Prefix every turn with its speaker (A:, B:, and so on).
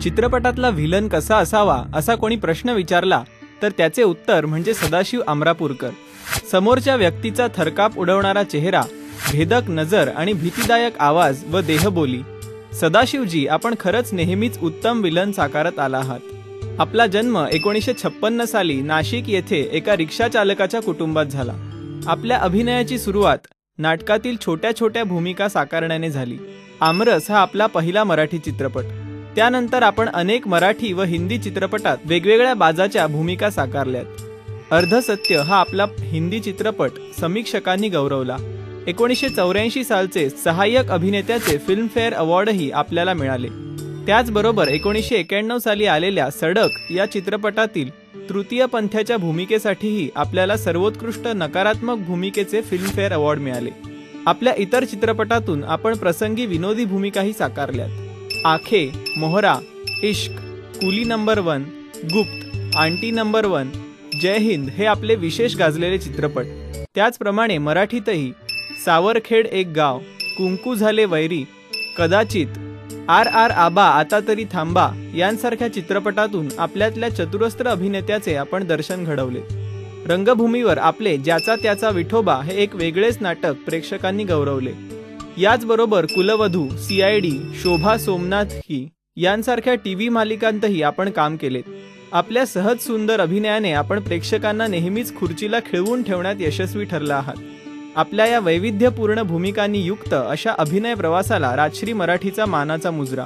A: चित्रपटातला villain कसा असावा असा कोणी प्रश्न विचारला तर त्याचे उत्तर म्हणजे सदाशिव आमरापूरकर। समोरच्या व्यक्तीचा थरकाप उडवणारा चेहरा, भेदक नजर आणि भीतीदायक आवाज व देहबोली। सदाशिवजी, आपण खरंच नेहमीच उत्तम विलन साकारत आला आहात। आपला जन्म 1956 साली नाशिक येथे एका रिक्षा चालकाच्या कुटुंबात झाला। आपल्या अभिनयाची सुरुवात नाटकातील छोट्या छोट्या भूमिका साकारण्याने झाली। आमरस हा आपला पहिला मराठी चित्रपट। त्यानंतर आपण अनेक मराठी व हिंदी चित्रपटात वेगवेगळ्या बाजाच्या भूमिका साकारल्यात। अर्धसत्य हा आपला हिंदी चित्रपट समीक्षकांनी गौरवला। 1984 सालचे सहाय्यक अभिनेत्याचे फिल्मफेअर अवॉर्डही आपल्याला मिळाले। त्याचबरोबर 1991 साली आलेल्या सडक या चित्रपटातील तृतीय पंथाच्या भूमिकेसाठीही आपल्याला सर्वोत्कृष्ट नकारात्मक भूमिकेचे फिल्मफेअर अवॉर्ड मिळाले। आपल्या इतर चित्रपटातून आपण प्रसंगी विनोदी भूमिकाही साकारल्यात। आखे, मोहरा, इश्क, कुली नंबर 1, गुप्त, आंटी नंबर 1, जय हिंद हे आपले विशेष गाजलेले चित्रपट। त्याचप्रमाणे मराठीतही सावरखेड एक गाव, कुंकू झाले वैरी, कदाचित, आर आर आबा आता तरी थांबा यांसारख्या चित्रपटातून आपल्यातल्या चतुरस्त्र अभिनेत्याचे आपण दर्शन घडवले। रंगभूमीवर आपले ज्याचा त्याचा विठोबा हे एक वेगळेच नाटक प्रेक्षकांनी गौरवले। याचबरोबर कुलवधू, CID, शोभा सोमनाथ ही यांसारख्या टीव्ही मालिकांतही आपण काम केले। आपल्या सहज सुंदर अभिनयाने आपण प्रेक्षकांना नेहमीच खुर्चीला खिळवून ठेवण्यात यशस्वी ठरला आहात। आपल्या या वैविध्यपूर्ण भूमिकांनी युक्त अशा अभिनय प्रवासाला राजश्री मराठीचा मानाचा मुजरा।